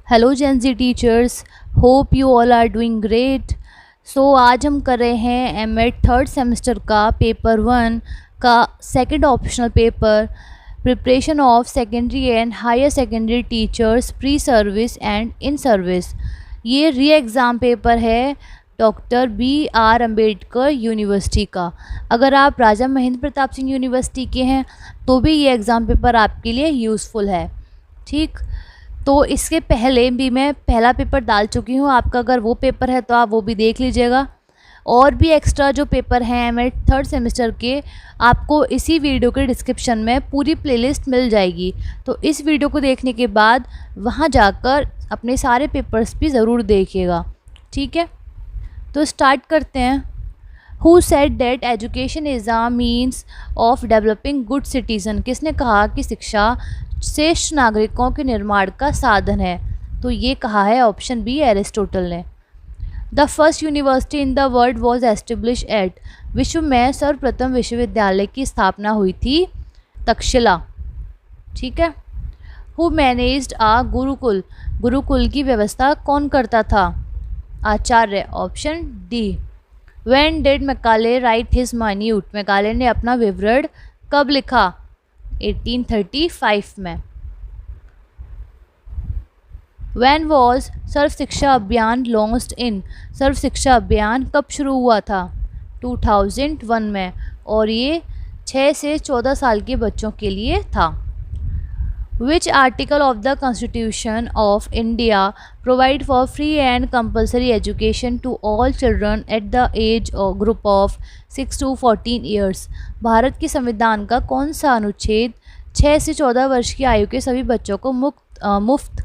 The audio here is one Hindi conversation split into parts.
Hello Gen Z teachers, hope you all are doing great. आज हम कर रहे हैं एमएड थर्ड सेमेस्टर का पेपर 1 का second optional paper, preparation of secondary and higher secondary teachers pre service and in service. ये री एग्ज़ाम पेपर है doctor B R Ambedkar university का। अगर आप राजा महेंद्र प्रताप सिंह यूनिवर्सिटी के हैं तो भी ये एग्ज़ाम पेपर आपके लिए यूज़फुल है। ठीक, तो इसके पहले भी मैं पहला पेपर डाल चुकी हूँ। आपका अगर वो पेपर है तो आप वो भी देख लीजिएगा। और भी एक्स्ट्रा जो पेपर हैं मेरे थर्ड सेमेस्टर के, आपको इसी वीडियो के डिस्क्रिप्शन में पूरी प्लेलिस्ट मिल जाएगी। तो इस वीडियो को देखने के बाद वहाँ जाकर अपने सारे पेपर्स भी ज़रूर देखिएगा। ठीक है, तो स्टार्ट करते हैं। Who said that education is a means of developing good citizen? किसने कहा कि शिक्षा श्रेष्ठ नागरिकों के निर्माण का साधन है? तो ये कहा है ऑप्शन बी, एरिस्टोटल ने। The first university in the world was establish at? विश्व में सर्वप्रथम विश्वविद्यालय की स्थापना हुई थी तक्षशिला। ठीक है। Who managed a gurukul? Gurukul की व्यवस्था कौन करता था? आचार्य, option D. When did Macaulay write his minute? Macaulay ने अपना विवरण कब लिखा? 1835 में। When was सर्व शिक्षा अभियान लॉन्च्ड इन? सर्व शिक्षा अभियान कब शुरू हुआ था? 2001 में, और ये 6 से 14 साल के बच्चों के लिए था। Which article of the Constitution of India provide for free and compulsory education to all children at the age or group of 6 to 14 years? Bharat के संविधान का कौन सा अनुच्छेद 6 से 14 वर्ष की आयु के सभी बच्चों को मुफ्त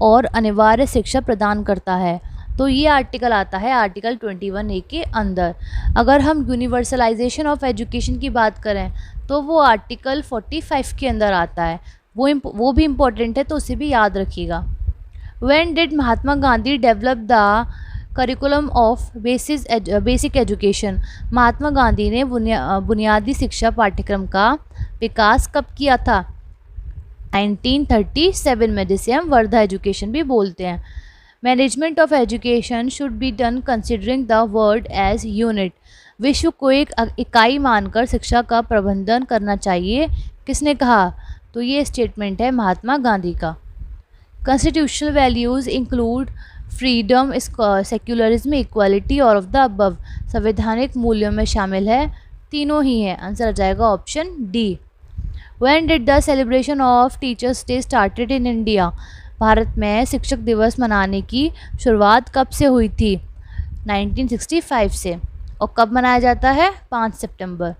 और अनिवार्य शिक्षा प्रदान करता है? तो ये आर्टिकल आता है आर्टिकल 21A के अंदर। अगर हम यूनिवर्सलाइजेशन ऑफ एजुकेशन की बात करें तो वो आर्टिकल 45 के अंदर आता है। वो भी इम्पोर्टेंट है, तो उसे भी याद रखिएगा। When did Mahatma Gandhi develop the curriculum of basic education? Mahatma Gandhi ने बुनियादी शिक्षा पाठ्यक्रम का विकास कब किया था? 1937 में, जिसे हम वर्धा एजुकेशन भी बोलते हैं। Management of education should be done considering the world as unit? विश्व को एक इकाई मानकर शिक्षा का प्रबंधन करना चाहिए, किसने कहा? तो ये स्टेटमेंट है महात्मा गांधी का। Constitutional values include freedom, secularism, equality और ऑफ द अबव? संवैधानिक मूल्यों में शामिल है तीनों ही हैं। आंसर आ जाएगा option D. When did the celebration of teachers day started in India? Bharat में शिक्षक दिवस मनाने की शुरुआत कब से हुई थी? 1965 से। और कब मनाया जाता है? 5 सितंबर।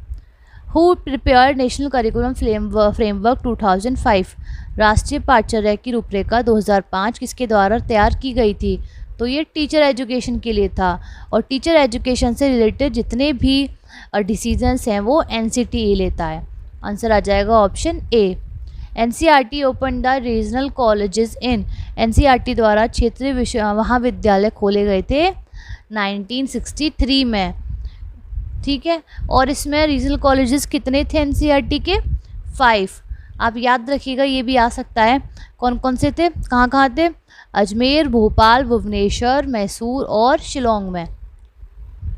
Who prepared national curriculum framework 2005? राष्ट्रीय पाठ्यचर्या की रूपरेखा 2005 किसके द्वारा तैयार की गई थी? तो ये टीचर एजुकेशन के लिए था। और टीचर एजुकेशन से रिलेटेड जितने भी डिसीजंस हैं वो NCTE लेता है। आंसर आ जाएगा option A. NCERT open the regional colleges in? NCERT द्वारा क्षेत्रीय महाविद्यालय खोले गए थे 1963 में। ठीक है, और इसमें रीजनल कॉलेजेस कितने थे NCERT के? 5। आप याद रखिएगा, ये भी आ सकता है। कौन कौन से थे, कहाँ कहाँ थे? अजमेर, भोपाल, भुवनेश्वर, मैसूर और शिलोंग में।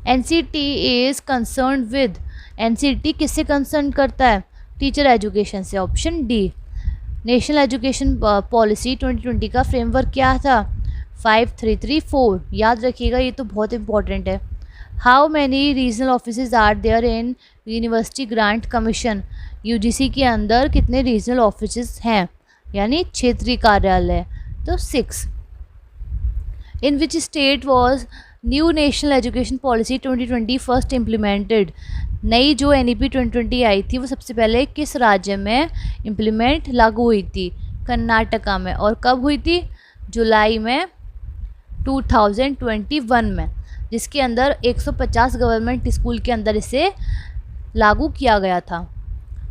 NCT is concern with? NCT किससे कंसर्न करता है? टीचर एजुकेशन से। Option D. National education policy 2020 का फ्रेमवर्क क्या था? 5334। याद रखिएगा, ये तो बहुत इंपॉर्टेंट है। How many regional offices are there in university grants commission? UGC के अंदर कितने रीजनल ऑफिसेज हैं, यानी क्षेत्रीय कार्यालय? तो 6। In which state was new national education policy 2020 first implemented? नई जो NEP 2020 आई थी वो सबसे पहले किस राज्य में इम्प्लीमेंट लागू हुई थी? कर्नाटका में। और कब हुई थी? जुलाई में 2021 में, जिसके अंदर 150 गवर्नमेंट स्कूल के अंदर इसे लागू किया गया था।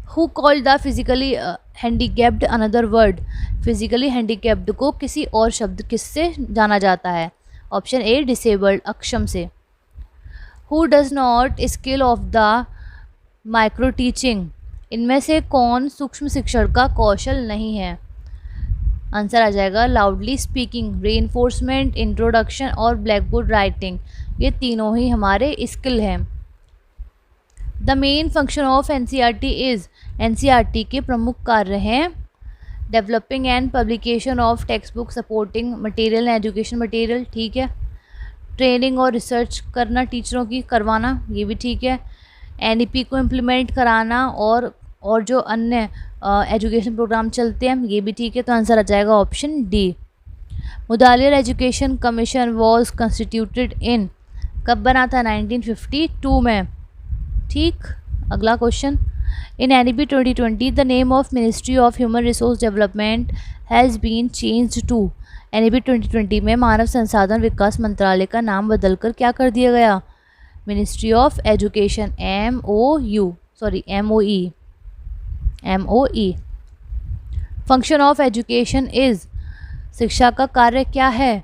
Who called the physically handicapped another word? Physically handicapped को किसी और शब्द किससे जाना जाता है? ऑप्शन ए, डिसेबल्ड, अक्षम से। Who does not skill of the micro teaching? इनमें से कौन सूक्ष्म शिक्षण का कौशल नहीं है? आंसर आ जाएगा लाउडली स्पीकिंग, रीइंफोर्समेंट, इंट्रोडक्शन और ब्लैक बोर्ड राइटिंग। ये तीनों ही हमारे स्किल हैं। The main function of NCERT is, NCERT के प्रमुख कार्य हैं developing and publication of text book supporting material and education material, ठीक है। ट्रेनिंग और रिसर्च करना टीचरों की करवाना, ये भी ठीक है। एनईपी को इम्प्लीमेंट कराना और जो अन्य एजुकेशन प्रोग्राम चलते हैं, ये भी ठीक है। तो आंसर आ जाएगा option D. Mudaliar education commission was constituted in, कब बना था? 1952 में, ठीक। अगला question, in NEP 2020 the name of ministry of human resource development has been changed to, NEP 2020 में मानव संसाधन विकास मंत्रालय का नाम बदलकर क्या कर दिया गया? Ministry of education, MOE। Function of education is, शिक्षा का कार्य क्या है?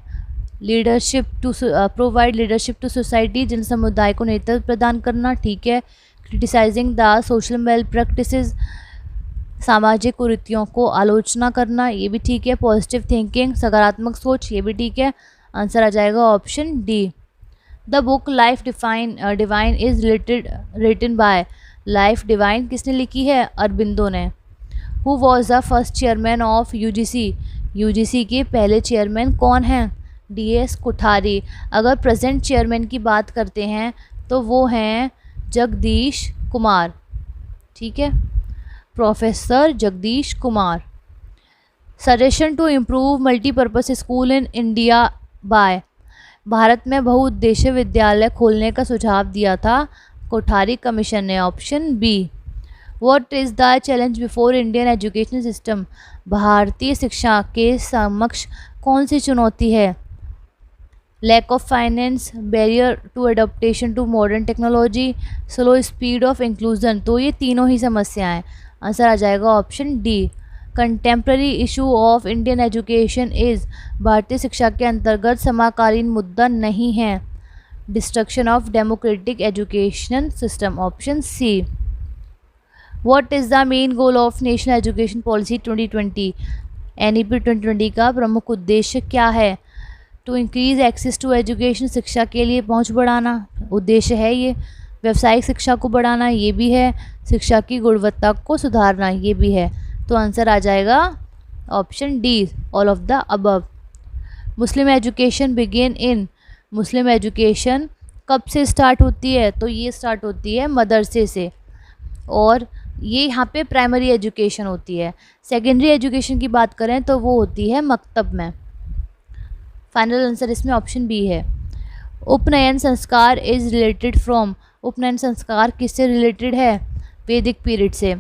Leadership to, provide leadership to society, जन समुदाय को नेतृत्व प्रदान करना, ठीक है। Criticising the social well practices, सामाजिक कुरीतियों को आलोचना करना, ये भी ठीक है। पॉजिटिव थिंकिंग, सकारात्मक सोच, ये भी ठीक है। आंसर आ जाएगा option D. The book life divine is written by, life divine किसने लिखी है? अरबिंदो ने। Who was the first chairman of UGC, UGC के पहले चेयरमैन कौन हैं? DS कोठारी। अगर प्रेजेंट चेयरमैन की बात करते हैं तो वो हैं जगदीश कुमार, ठीक है, professor Jagdish Kumar. Suggestion to improve multipurpose school in India by, Bharat में बहुउद्देशीय विद्यालय खोलने का सुझाव दिया था कोठारी कमीशन ने, option B. What is the challenge before Indian education system, भारतीय शिक्षा के समक्ष कौन सी चुनौती है? Lack of finance, barrier to adoption to modern technology, slow speed of inclusion. तो ये तीनों ही समस्याएं। आंसर आ जाएगा option D. Contemporary issue of Indian education is, भारतीय शिक्षा के अंतर्गत समकालीन मुद्दा नहीं है destruction of democratic education system, option C. What is the main goal of national education policy 2020, NEP 2020 का प्रमुख उद्देश्य क्या है? To increase access to education, शिक्षा के लिए पहुंच बढ़ाना उद्देश्य है ये। व्यावसायिक शिक्षा को बढ़ाना, ये भी है। शिक्षा की गुणवत्ता को सुधारना, ये भी है। तो आंसर आ जाएगा option D, all of the above. Muslim education begin in, Muslim education कब से स्टार्ट होती है? तो ये स्टार्ट होती है मदरसे से, और ये यहाँ पे प्राइमरी एजुकेशन होती है। सेकेंडरी एजुकेशन की बात करें तो वो होती है मकतब में। फाइनल आंसर इसमें ऑप्शन बी है। उपनयन संस्कार इज़ रिलेटेड फ्रॉम, उपनयन संस्कार किससे रिलेटेड है? वैदिक पीरियड से।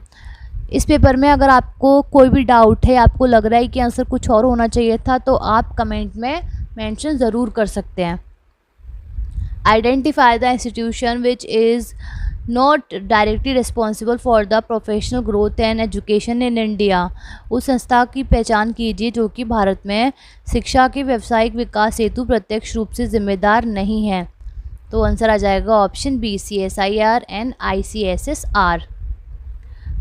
इस पेपर में अगर आपको कोई भी डाउट है, आपको लग रहा है कि आंसर कुछ और होना चाहिए था, तो आप कमेंट में मेंशन ज़रूर कर सकते हैं। Identify the institution which is not directly responsible for the professional growth and education in India, उस संस्था की पहचान कीजिए जो कि भारत में शिक्षा के व्यावसायिक विकास हेतु प्रत्यक्ष रूप से जिम्मेदार नहीं है। तो आंसर आ जाएगा option B, CSIR and ICSSR।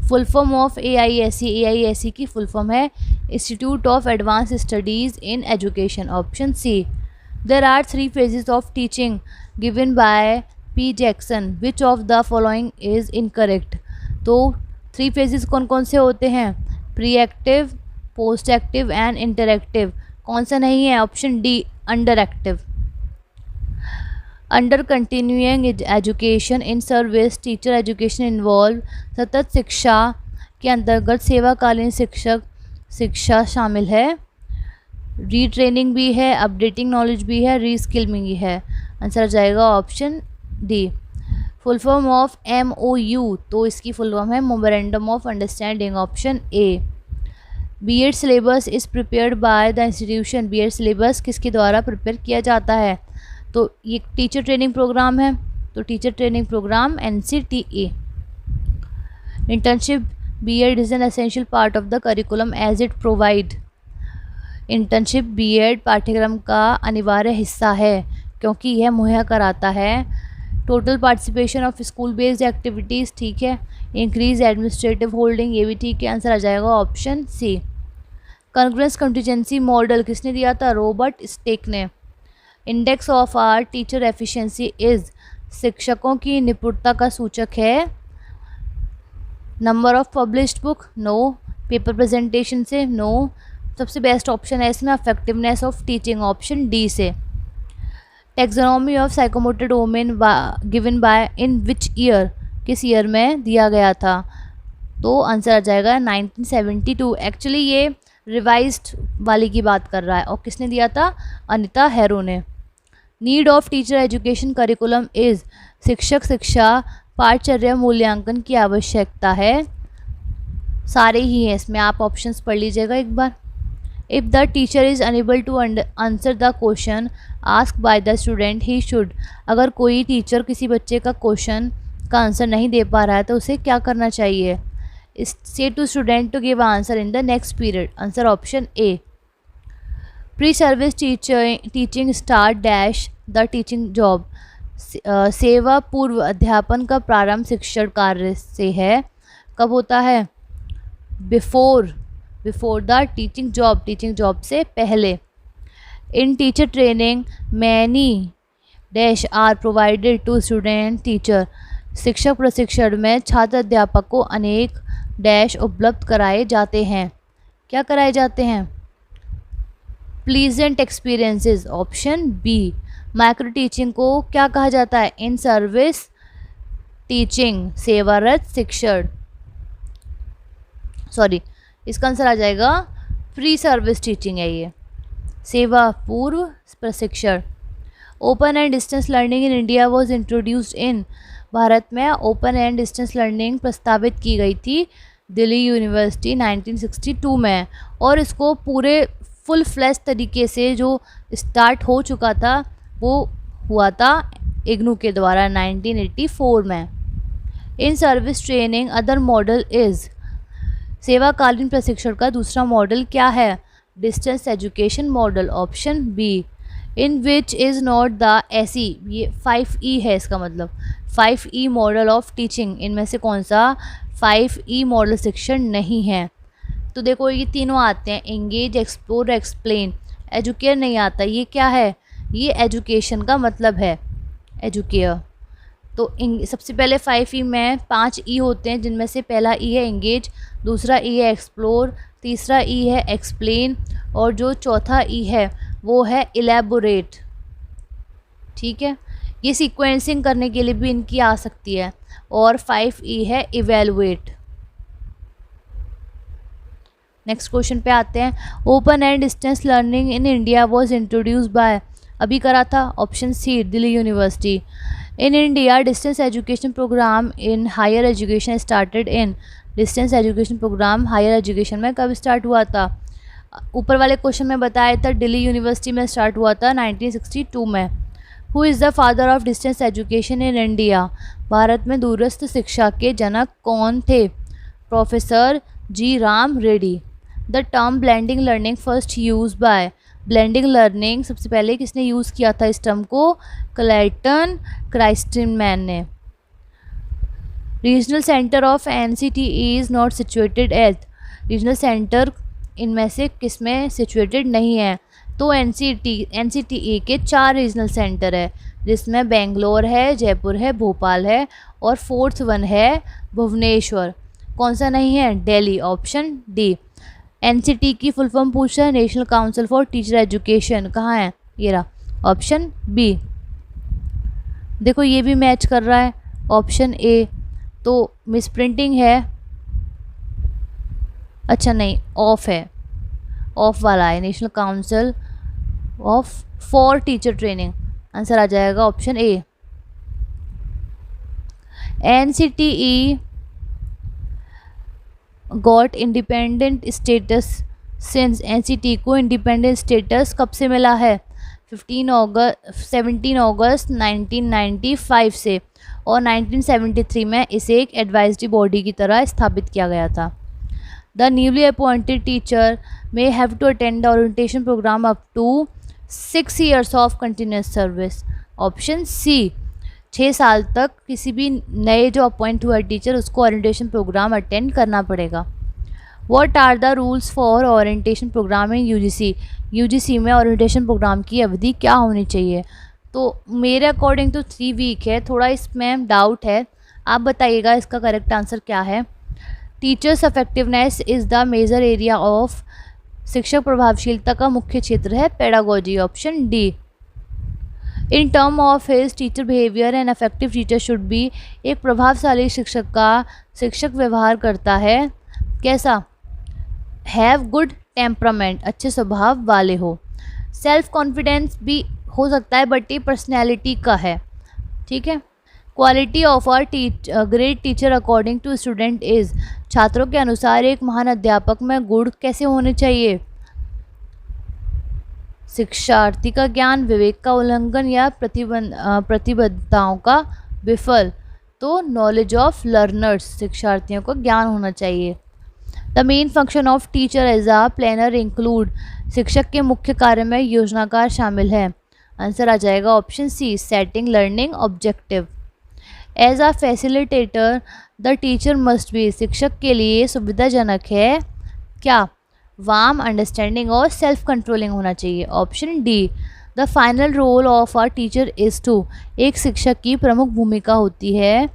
Full form of AISE, AISE की फुल फॉर्म है institute of advance studies in education, option C. There are 3 phases of teaching given by P. Jackson, which of the following is incorrect? तो 3 phases कौन कौन से होते हैं? Pre active, post active and interactive. कौन सा नहीं है? Option D, under active. Under continuing education in service teacher education involve, सतत शिक्षा के अंतर्गत सेवाकालीन शिक्षा शामिल है। रीट्रेनिंग भी है, अपडेटिंग नॉलेज भी है, रीस्किलिंग भी है। आंसर आ जाएगा option D. Full form of MOU, तो इसकी फुल फॉर्म है memorandum of understanding, option A. B.Ed syllabus is prepared by the institution, B.Ed syllabus किसके द्वारा प्रिपेयर किया जाता है? तो ये टीचर ट्रेनिंग प्रोग्राम है, तो teacher training program NCTA। Internship B.Ed is an essential part of the curriculum as it provide, internship B.Ed पाठ्यक्रम का अनिवार्य हिस्सा है क्योंकि यह मुहैया कराता है total participation of school based activities, ठीक है। इंक्रीज एडमिनिस्ट्रेटिव होल्डिंग, ये भी ठीक है। आंसर आ जाएगा option C. Congruence contingency model किसने दिया था? रॉबर्ट स्टेक ने। Index of our teacher efficiency is शिक्षकों की निपुणता का सूचक है। Number of published book, no. Paper presentation से, नो। सबसे बेस्ट ऑप्शन है इसमें effectiveness of teaching, option D से। Taxonomy of psychomotor domain given by in which year, किस ईयर में दिया गया था? तो आंसर आ जाएगा 1972। एक्चुअली ये रिवाइज्ड वाली की बात कर रहा है और किसने दिया था? अनिता हैरो ने। Need of teacher education curriculum is शिक्षक शिक्षा पाठचर्या मूल्यांकन की आवश्यकता है। सारे ही हैं इसमें, आप ऑप्शंस पढ़ लीजिएगा एक बार। If the teacher is unable to answer the question ask by the student he should, अगर कोई टीचर किसी बच्चे का क्वेश्चन का आंसर नहीं दे पा रहा है तो उसे क्या करना चाहिए? Say to student to give answer in the next period, answer option A. Pre service teaching start dash the teaching job, सेवा पूर्व अध्यापन का प्रारंभ शिक्षण कार्य से है। कब होता है? बिफोर द टीचिंग जॉब से पहले। In teacher training many dash are provided to student teacher, शिक्षक प्रशिक्षण में छात्र अध्यापक को अनेक डैश उपलब्ध कराए जाते हैं। क्या कराए जाते हैं? Pleasant experiences, option B. Micro teaching को क्या कहा जाता है? इन सर्विस टीचिंग, सेवारत शिक्षण। सॉरी, इसका आंसर आ जाएगा प्री सर्विस टीचिंग है ये, सेवा पूर्व प्रशिक्षण। Open and distance learning in India was introduced in, Bharat में ओपन एंड डिस्टेंस लर्निंग प्रस्तावित की गई थी दिल्ली यूनिवर्सिटी 1962 में, और इसको पूरे फुल फ्लैश तरीके से जो स्टार्ट हो चुका था वो हुआ था इग्नू के द्वारा 1984 में। In service training other model is, सेवाकालीन प्रशिक्षण का दूसरा मॉडल क्या है? Distance education model, option B. In which is not the AC, ये 5E है इसका मतलब, 5E मॉडल ऑफ टीचिंग, इनमें से कौन सा 5E मॉडल शिक्षण नहीं है? तो देखो ये तीनों आते हैं, एंगेज, एक्सप्लोर, एक्सप्लेन। एजुकेयर नहीं आता, ये क्या है? ये एजुकेशन का मतलब है, एजुकेयर। तो सबसे पहले 5E में 5E होते हैं, जिनमें से पहला E है एंगेज, दूसरा E है एक्सप्लोर, तीसरा E है एक्सप्लेन, और जो चौथा E है वो है इलेबोरेट। ठीक है, ये सीक्वेंसिंग करने के लिए भी इनकी आ सकती है। और 5E है इवेलुएट। नेक्स्ट क्वेश्चन पे आते हैं। Open and distance learning in India was introduced by, अभी करा था, option C Delhi university. In India distance education program in higher education started in, distance education program higher education में कब स्टार्ट हुआ था? ऊपर वाले क्वेश्चन में बताया था दिल्ली यूनिवर्सिटी में स्टार्ट हुआ था 1962 में। Who is the father of distance education in India, Bharat में दूरस्थ शिक्षा के जनक कौन थे? Professor G Ram Reddy. The term blending learning first use by, blending learning सबसे पहले किसने यूज़ किया था इस टर्म को? क्लाइटन क्राइस्टनमैन ने। Regional centre of NCTE is not situated at, regional centre इनमें से किस में सिचुएटेड नहीं है? तो NCTE के 4 रीजनल सेंटर है, जिसमें बेंगलोर है, जयपुर है, भोपाल है, और 4th वन है भुवनेश्वर। कौन सा नहीं है? Delhi, option D. NCTE की फुल फॉर्म पूछा है, national council for teacher education, कहाँ है? ये रहा, ऑप्शन बी। देखो ये भी मैच कर रहा है, ऑप्शन ए। तो मिस प्रिंटिंग है, अच्छा नहीं, ऑफ है, ऑफ वाला है, national council of for teacher training, answer आ जाएगा option A. NCTE got independent status since, NCTE को इंडिपेंडेंट स्टेटस कब से मिला है? 17 अगस्त 1995 से, और 1973 में इसे एक एडवाइजरी बॉडी की तरह स्थापित किया गया था। The newly appointed teacher may have to attend the orientation program up to 6 years of continuous service, option C. 6 साल तक किसी भी नए जो अपॉइंट हुआ टीचर उसको ओरिएंटेशन प्रोग्राम अटेंड करना पड़ेगा। What are the rules for orientation program in UGC? UGC में ओरिएंटेशन प्रोग्राम की अवधि क्या होनी चाहिए? तो मेरे अकॉर्डिंग तो 3 वीक है, थोड़ा इसमें डाउट है, आप बताइएगा इसका करेक्ट आंसर क्या है। Teachers effectiveness is the major area of, शिक्षक प्रभावशीलता का मुख्य क्षेत्र है pedagogy, option D. In term of his teacher behaviour an effective teacher should be, एक प्रभावशाली शिक्षक का शिक्षक व्यवहार करता है कैसा? हैव गुड टेम्परामेंट, अच्छे स्वभाव वाले हो। सेल्फ कॉन्फिडेंस भी हो सकता है बट ये पर्सनैलिटी का है, ठीक है। Quality of are great teacher according to student is, छात्रों के अनुसार एक महान अध्यापक में गुण कैसे होने चाहिए? शिक्षार्थी का ज्ञान, विवेक का उल्लंघन या प्रतिबद्धताओं का विफल? तो नॉलेज ऑफ लर्नर्स, शिक्षार्थियों को ज्ञान होना चाहिए। The main function of teacher as a planner include, शिक्षक के मुख्य कार्य में योजनाकार शामिल है। आंसर आ जाएगा option C, setting learning objective. As a facilitator the teacher must be, शिक्षक के लिए सुविधाजनक है क्या? वार्म, अंडरस्टैंडिंग और सेल्फ कंट्रोलिंग होना चाहिए, option D. The final role of a teacher is to, एक शिक्षक की प्रमुख भूमिका होती है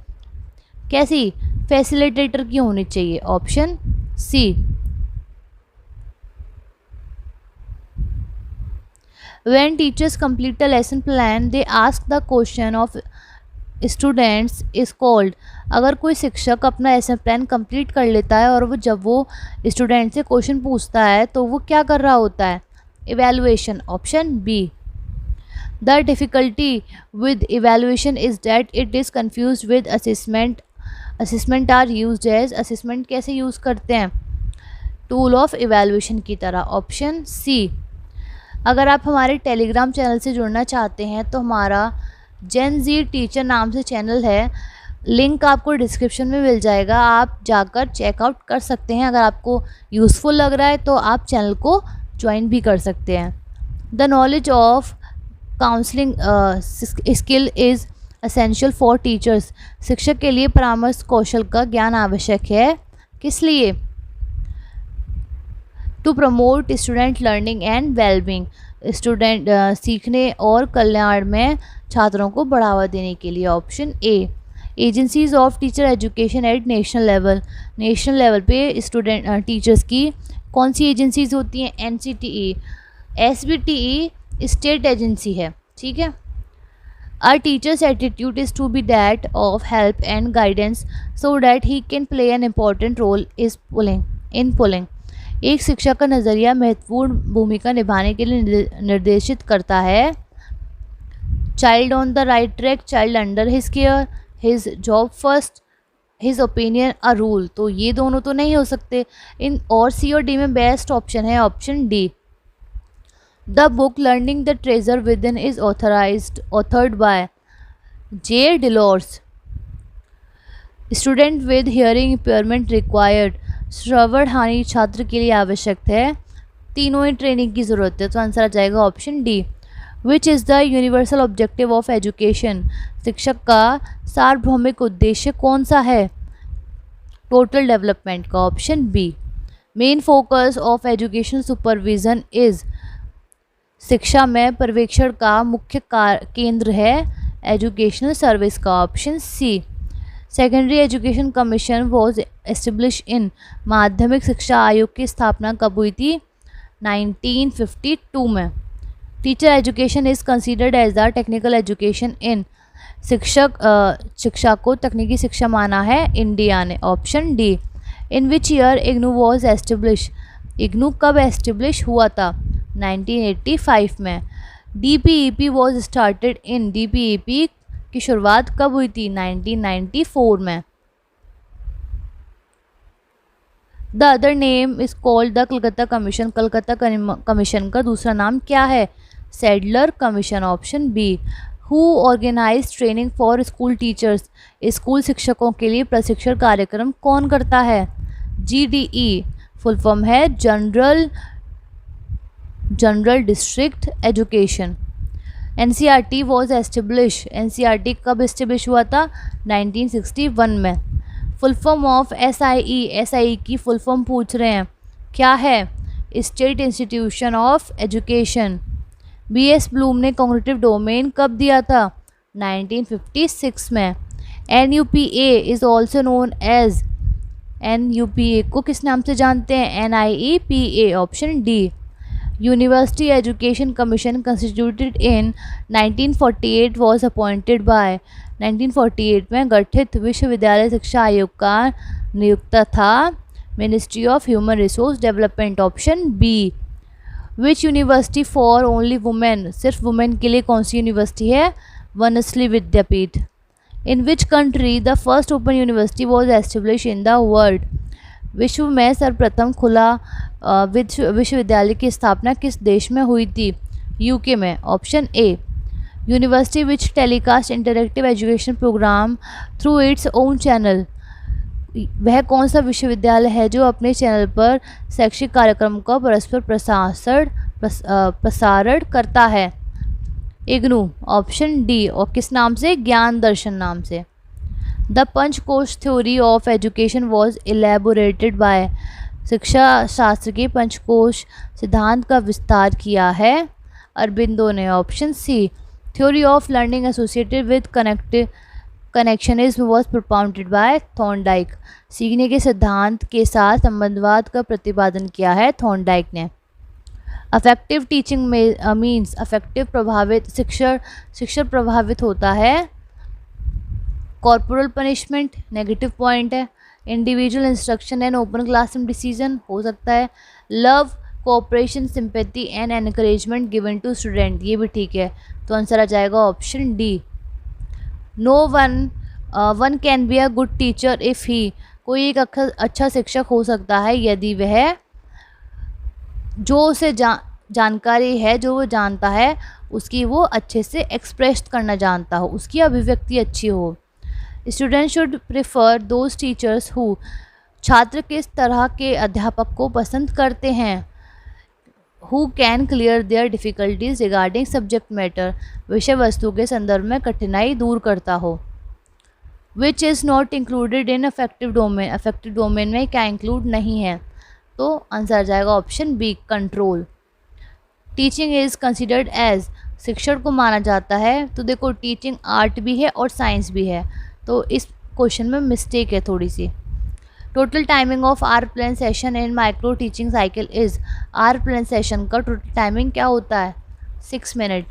कैसी? फैसिलिटेटर की होनी चाहिए, option C. When teachers complete the lesson plan, they ask the question of students is called, अगर कोई शिक्षक अपना लेसन प्लान कंप्लीट कर लेता है और जब वो स्टूडेंट से क्वेश्चन पूछता है तो वो क्या कर रहा होता है? Evaluation, option B. The difficulty with evaluation is that it is confuse with assessment, assessment are used as, assessment कैसे यूज़ करते हैं? टूल ऑफ इवैल्यूएशन की तरह, ऑप्शन सी। अगर आप हमारे टेलीग्राम चैनल से जुड़ना चाहते हैं तो हमारा जेन जी टीचर नाम से चैनल है, लिंक आपको डिस्क्रिप्शन में मिल जाएगा, आप जाकर चेकआउट कर सकते हैं। अगर आपको यूज़फुल लग रहा है तो आप चैनल को ज्वाइन भी कर सकते हैं। The knowledge of counselling skill is essential for teachers, शिक्षक के लिए परामर्श कौशल का ज्ञान आवश्यक है, किस लिए? To promote student learning and wellbeing, student सीखने और कल्याण में छात्रों को बढ़ावा देने के लिए, option A. Agencies of teacher education at national level, national level पे स्टूडेंट टीचर्स की कौन सी एजेंसीज होती हैं? NCTE, SBTE स्टेट एजेंसी है, ठीक है। A teacher's attitude is to be that of help and guidance so that he can play an important role is pulling, एक शिक्षक का नज़रिया महत्वपूर्ण भूमिका निभाने के लिए निर्देशित करता है। Child on the right track, child under his care, his job first, his opinion a rule, तो ये दोनों तो नहीं हो सकते। इन और सी और डी में बेस्ट ऑप्शन है option D. The book learning the treasure within is authored by J. Delors. Student with hearing impairment required, श्रवण हानि छात्र के लिए आवश्यक है, तीनों ही ट्रेनिंग की ज़रूरत है, तो आंसर आ जाएगा option D. Which is the universal objective of education, शिक्षक का सार्वभौमिक उद्देश्य कौन सा है? टोटल डेवलपमेंट का, option B. Main focus of education supervision is, शिक्षा में पर्यवेक्षण का मुख्य केंद्र है एजुकेशनल सर्विस का, option C. Secondary education commission was establish in, माध्यमिक शिक्षा आयोग की स्थापना कब हुई थी? 1952 में। Teacher education is considered as the technical education in, शिक्षा को तकनीकी शिक्षा माना है इंडिया ने, option D. In which year IGNOU was establish, IGNOU कब एस्टेब्लिश हुआ था? 1985 में। DPEP was started in, DPEP की शुरुआत कब हुई थी? 1994 में। The other name is called the Calcutta commission, Calcutta commission का दूसरा नाम क्या है? Sadler commission, option B. Who organize training for school teachers, school शिक्षकों के लिए प्रशिक्षण कार्यक्रम कौन करता है? GDE, फुल फॉर्म है general district education. NCERT was establish, NCERT कब एस्टेब्लिश हुआ था? 1961 में। फुल फॉर्म ऑफ SIE की फुल फॉर्म पूछ रहे हैं, क्या है? State institution of education. BS Bloom ने कॉग्निटिव डोमेन कब दिया था? 1956 में। NUPA is also known as, NUPA को किस नाम से जानते हैं? NIEPA, option D. University education commission constituted in 1948 was appointed by, 1948 में गठित विश्वविद्यालय शिक्षा आयोग का नियुक्त था ministry of human resource development, option B. Which university for only women, सिर्फ वुमेन के लिए कौन सी यूनिवर्सिटी है? Vanasthali Vidyapith. In which country the first open university was establish in the world, विश्व में सर्वप्रथम खुला विश्वविद्यालय की स्थापना किस देश में हुई थी? UK में, option A. University which telecast interactive education program through its own channel, वह कौन सा विश्वविद्यालय है जो अपने चैनल पर शैक्षिक कार्यक्रम का परस्पर प्रसारण करता है? IGNOU, option D. और किस नाम से? ज्ञान दर्शन नाम से। The Panchakosha theory of education was elaborated by, शिक्षा शास्त्र के पंचकोश सिद्धांत का विस्तार किया है अरबिंदो ने, option C. Theory of learning associated with connectionism was propounded by Thorndike, सीखने के सिद्धांत के साथ संबंधवाद का प्रतिपादन किया है थॉर्नडाइक ने। अफेक्टिव टीचिंग मीन्स, अफेक्टिव प्रभावित शिक्षण प्रभावित होता है। कॉर्पोरल पनिशमेंट नेगेटिव पॉइंट है। Individual instruction and open classroom decision हो सकता है। Love, cooperation, sympathy and encouragement given to student, ये भी ठीक है, तो आंसर आ जाएगा option D. No one can be a good teacher if he, कोई एक अच्छा शिक्षक हो सकता है यदि वह जो उसे जानकारी है, जो वो जानता है उसकी वो अच्छे से एक्सप्रेस करना जानता हो, उसकी अभिव्यक्ति अच्छी हो। Student should prefer those teachers who, छात्र किस तरह के अध्यापक को पसंद करते हैं? Who can clear their difficulties regarding subject matter, विषय वस्तु के संदर्भ में कठिनाई दूर करता हो। Which is not included in affective domain, affective domain में क्या इंक्लूड नहीं है? तो आंसर आ जाएगा option B, control. Teaching is considered as, शिक्षण को माना जाता है, तो देखो टीचिंग आर्ट भी है और साइंस भी है, तो इस क्वेश्चन में मिस्टेक है थोड़ी सी। Total timing of our plan session in micro teaching cycle is, our plan session का टोटल टाइमिंग क्या होता है? 6 minute.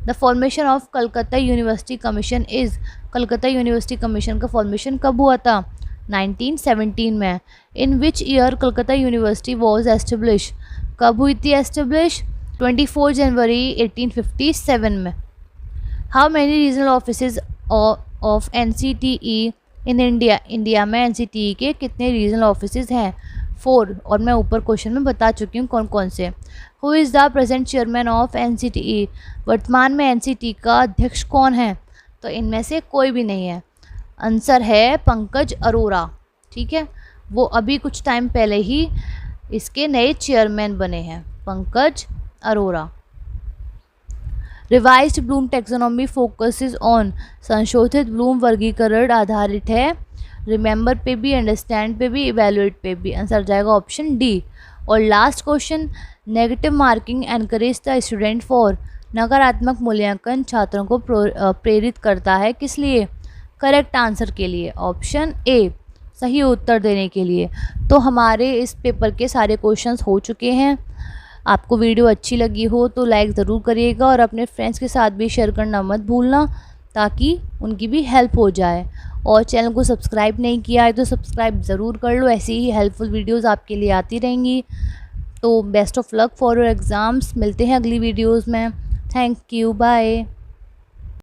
The formation of Calcutta university commission is, Calcutta university commission का फॉर्मेशन कब हुआ था? 1917 में। In which year Calcutta university was establish, कब हुई थी एस्टेब्लिश? 24 जनवरी 1857 में। How many regional offices of NCTE in India, India में NCTE के कितने रीजनल ऑफिसेज हैं? 4, और मैं ऊपर क्वेश्चन में बता चुकी हूँ कौन कौन से। Who is the present chairman of NCTE, वर्तमान में NCTE का अध्यक्ष कौन है? तो इनमें से कोई भी नहीं है, आंसर है पंकज अरोड़ा, ठीक है, वो अभी कुछ टाइम पहले ही इसके नए चेयरमैन बने हैं, Pankaj Arora. Revised Bloom taxonomy focuses on, संशोधित ब्लूम वर्गीकरण आधारित है रिमेंबर पे भी, अंडरस्टैंड पे भी, इवेलुएट पे भी, आंसर जाएगा ऑप्शन डी। और last question, negative marking encourage the student for, नकारात्मक मूल्यांकन छात्रों को प्रेरित करता है, किस लिए? करेक्ट आंसर के लिए, ऑप्शन ए, सही उत्तर देने के लिए। तो हमारे इस पेपर के सारे क्वेश्चंस हो चुके हैं। आपको वीडियो अच्छी लगी हो तो लाइक ज़रूर करिएगा और अपने फ्रेंड्स के साथ भी शेयर करना मत भूलना, ताकि उनकी भी हेल्प हो जाए। और चैनल को सब्सक्राइब नहीं किया है तो सब्सक्राइब ज़रूर कर लो, ऐसी ही हेल्पफुल वीडियोस आपके लिए आती रहेंगी। तो best of luck for your exams, मिलते हैं अगली वीडियोस में। Thank you, bye.